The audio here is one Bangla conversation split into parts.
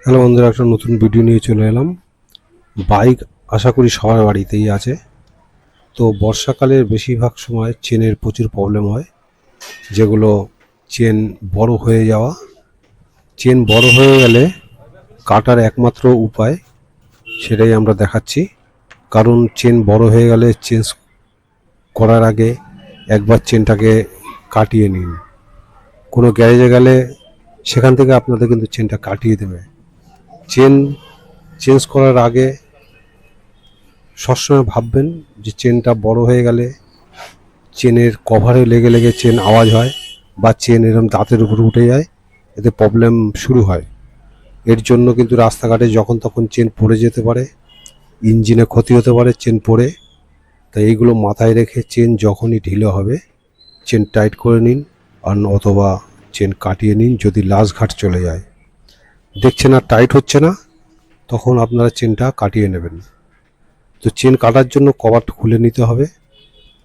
হ্যালো বন্ধুরা, একটা নতুন ভিডিও নিয়ে চলে এলাম। বাইক আশা করি সবার বাড়িতেই আছে। তো বর্ষাকালের বেশিরভাগ সময় চেনের প্রচুর প্রবলেম হয়, যেগুলো চেন বড় হয়ে যাওয়া। চেন বড় হয়ে গেলে কাটার একমাত্র উপায় সেটাই আমরা দেখাচ্ছি। কারণ চেন বড় হয়ে গেলে চেঞ্জ করার আগে একবার চেনটাকে কাটিয়ে নিন। কোনো গ্যারেজে গেলে সেখান থেকে আপনাদের কিন্তু চেনটা কাটিয়ে দেবে। চেন চেঞ্জ করার আগে সবসময় ভাববেন যে চেনটা বড় হয়ে গেলে চেনের কভারে লেগে লেগে চেন আওয়াজ হয়, বা চেন এরকম দাঁতের উপরে উঠে যায়, এতে প্রবলেম শুরু হয়। এর জন্য কিন্তু রাস্তাঘাটে যখন তখন চেন পড়ে যেতে পারে, ইঞ্জিনে ক্ষতি হতে পারে চেন পড়ে। তাই এইগুলো মাথায় রেখে চেন যখনই ঢিলে হবে চেন টাইট করে নিন, আর অথবা চেন কাটিয়ে নিন। যদি লাস্ট ঘাট চলে যায়, দেখছেন আর টাইট হচ্ছে না, তখন আপনারা চেনটা কাটিয়ে নেবেন। তো চেন কাটার জন্য কভারটা খুলে নিতে হবে।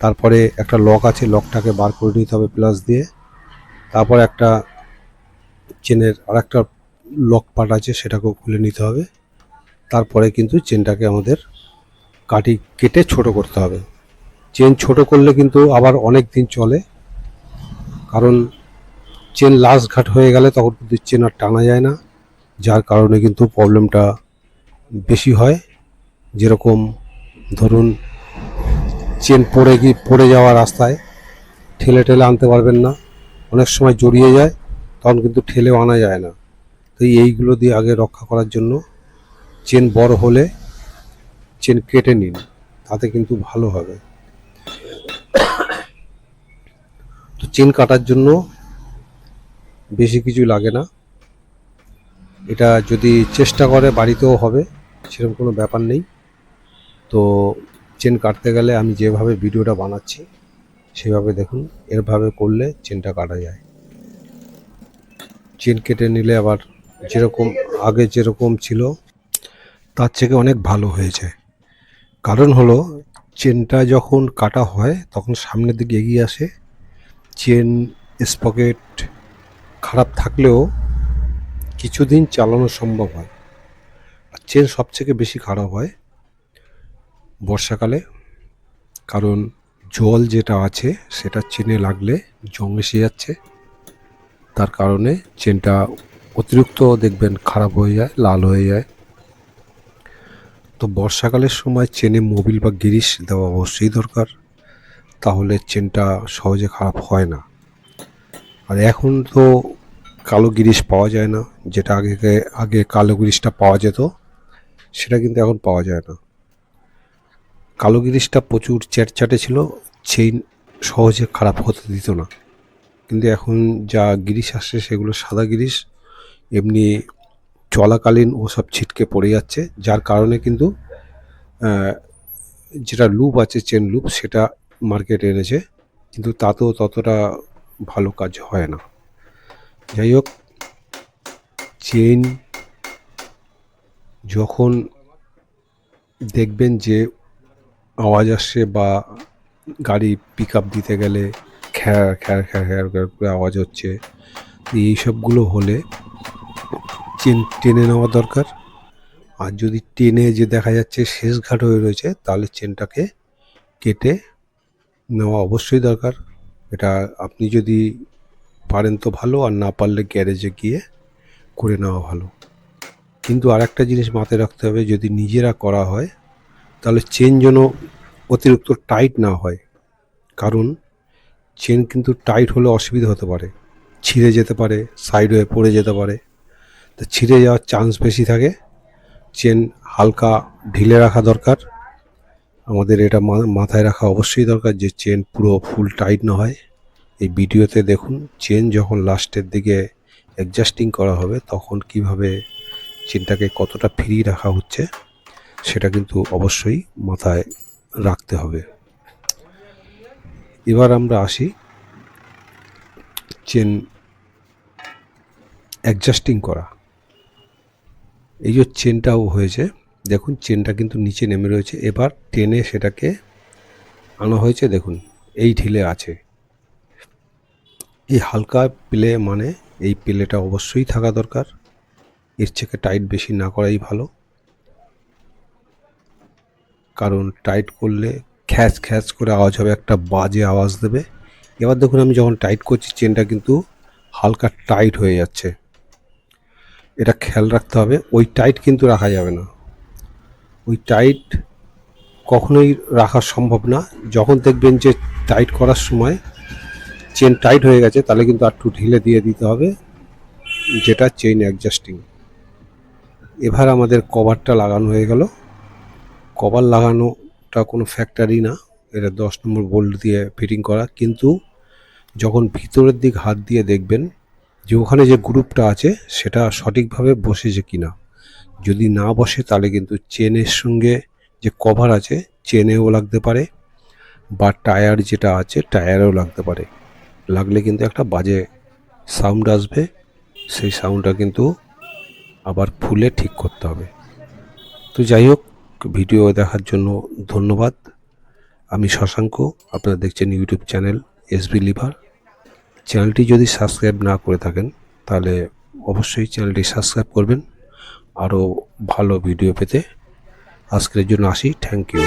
তারপরে একটা লক আছে, লকটাকে বার করে নিতে হবে প্লাস দিয়ে। তারপর একটা চেনের আর একটা লক পার্ট আছে, সেটাকেও খুলে নিতে হবে। তারপরে কিন্তু চেনটাকে আমাদের কেটে ছোট করতে হবে। চেন ছোট করলে কিন্তু আবার অনেক দিন চলে, কারণ চেন লাস্ট ঘাট হয়ে গেলে তখন কিন্তু চেন আর টানা যায় না, যার কারণে কিন্তু প্রবলেমটা বেশি হয়। যেরকম ধরুন, চেন পড়ে যাওয়া রাস্তায় ঠেলে ঠেলে আনতে পারবেন না, অনেক সময় জড়িয়ে যায়, তখন কিন্তু ঠেলেও আনা যায় না। তো এইগুলো দিয়ে আগে রক্ষা করার জন্য চেন বড় হলে চেন কেটে নিন, তাতে কিন্তু ভালো হবে। তো চেন কাটার জন্য বেশি কিছু লাগে না, এটা যদি চেষ্টা করে বাড়িতেও হবে, সেরকম কোনো ব্যাপার নেই। তো চেন কাটতে গেলে আমি যেভাবে ভিডিওটা বানাচ্ছি সেভাবে দেখুন, এরভাবে করলে চেনটা কাটা যায়। চেন কেটে নিলে আবার যেরকম আগে যেরকম ছিল তার থেকে অনেক ভালো হয়েছে। কারণ হলো, চেনটা যখন কাটা হয় তখন সামনের দিকে এগিয়ে আসে। চেন স্পকেট খারাপ থাকলেও কিছুদিন চালানো সম্ভব হয়। আর চেন সবথেকে বেশি খারাপ হয় বর্ষাকালে, কারণ জল যেটা আছে সেটা চেনে লাগলে জং এসে যাচ্ছে, তার কারণে চেনটা অতিরিক্ত দেখবেন খারাপ হয়ে যায়, লাল হয়ে যায়। তো বর্ষাকালের সময় চেনে মোবিল বা গ্রিস দেওয়া অবশ্যই দরকার, তাহলে চেনটা সহজে খারাপ হয় না। আর এখন তো কালো গ্রিস পাওয়া যায় না, যেটা আগে আগে কালো গ্রিসটা পাওয়া যেত, সেটা কিন্তু এখন পাওয়া যায় না। কালো গ্রিসটা প্রচুর চ্যাটচ্যাটে ছিল, চেইন সহজে খারাপ হতে দিত না। কিন্তু এখন যা গ্রিস আসছে সেগুলো সাদা গ্রিস, এমনি চলাকালীন ওসব ছিটকে পড়ে যাচ্ছে, যার কারণে কিন্তু যেটা লুপ আছে চেন লুপ, সেটা মার্কেটে এনেছে, কিন্তু তাতেও ততটা ভালো কাজ হয় না। যাই হোক, চেন যখন দেখবেন যে আওয়াজ আসছে, বা গাড়ি পিক আপ দিতে গেলে খ্যার খ্যার খ্যার খ্যার খ্যার করে আওয়াজ হচ্ছে, এইসবগুলো হলে চেন টেনে নেওয়া দরকার। আর যদি টেনে যে দেখা যাচ্ছে শেষ ঘাট হয়ে রয়েছে, তাহলে চেনটাকে কেটে নেওয়া অবশ্যই দরকার। এটা আপনি যদি পারেন তো ভালো, আর না পারলে গ্যারেজে গিয়ে করে নেওয়া ভালো। কিন্তু আর একটা জিনিস মাথায় রাখতে হবে, যদি নিজেরা করা হয় তাহলে চেন যেন অতিরিক্ত টাইট না হয়। কারণ চেন কিন্তু টাইট হলে অসুবিধা হতে পারে, ছিঁড়ে যেতে পারে, সাইড হয়ে পড়ে যেতে পারে। তো ছিঁড়ে যাওয়ার চান্স বেশি থাকে। চেন হালকা ঢিলে রাখা দরকার। আমাদের এটা মাথায় রাখা অবশ্যই দরকার যে চেন পুরো ফুল টাইট না হয়। এই ভিডিওতে দেখুন, চেন যখন লাস্টের দিকে অ্যাডজাস্টিং করা হবে তখন কিভাবে চেনটাকে কতটা ফ্রি রাখা হচ্ছে, সেটা কিন্তু অবশ্যই মাথায় রাখতে হবে। এবার আমরা আসি চেন অ্যাডজাস্টিং করা। এই যে চেনটাও হয়েছে, দেখুন চেনটা কিন্তু নিচে নেমে রয়েছে, এবার টেনে সেটাকে আনা হয়েছে, দেখুন এই ঢিলে আছে। এই হালকা প্লে মানে এই প্লেটা অবশ্যই থাকা দরকার। এর থেকে টাইট বেশি না করাই ভালো, কারণ টাইট করলে খ্যাচ খ্যাচ করে আওয়াজ হবে, একটা বাজে আওয়াজ দেবে। এবার দেখুন আমি যখন টাইট করছি চেনটা কিন্তু হালকা টাইট হয়ে যাচ্ছে, এটা খেয়াল রাখতে হবে। ওই টাইট কিন্তু রাখা যাবে না, ওই টাইট কখনোই রাখা সম্ভব না। যখন দেখবেন যে টাইট করার সময় চেন টাইট হয়ে গেছে, তাহলে কিন্তু একটু ঢিলে দিয়ে দিতে হবে, যেটা চেইন অ্যাডজাস্টিং। এবার আমাদের কভারটা লাগানো হয়ে গেল। কভার লাগানোটা কোনো ফ্যাক্টরি না, এটা 10 নম্বর বোল্ট দিয়ে ফিটিং করা। কিন্তু যখন ভিতরের দিক হাত দিয়ে দেখবেন যে ওখানে যে গ্রুপটা আছে সেটা সঠিকভাবে বসেছে কিনা। যদি না বসে তাহলে কিন্তু চেনের সঙ্গে যে কভার আছে চেনেও লাগতে পারে, বা টায়ার যেটা আছে টায়ারেও লাগতে পারে। লাগলে কিন্তু একটা বাজে সাউন্ড আসবে, সেই সাউন্ডটা কিন্তু আবার খুলে ঠিক করতে হবে। তো যাই হোক, ভিডিও দেখার জন্য ধন্যবাদ। আমি শশাঙ্ক, আপনারা দেখছেন ইউটিউব চ্যানেল এসবি লিভার। চ্যানেলটি যদি সাবস্ক্রাইব না করে থাকেন তাহলে অবশ্যই চ্যানেলটি সাবস্ক্রাইব করবেন আরও ভালো ভিডিও পেতে। আজকের জন্য আসি, থ্যাংক ইউ।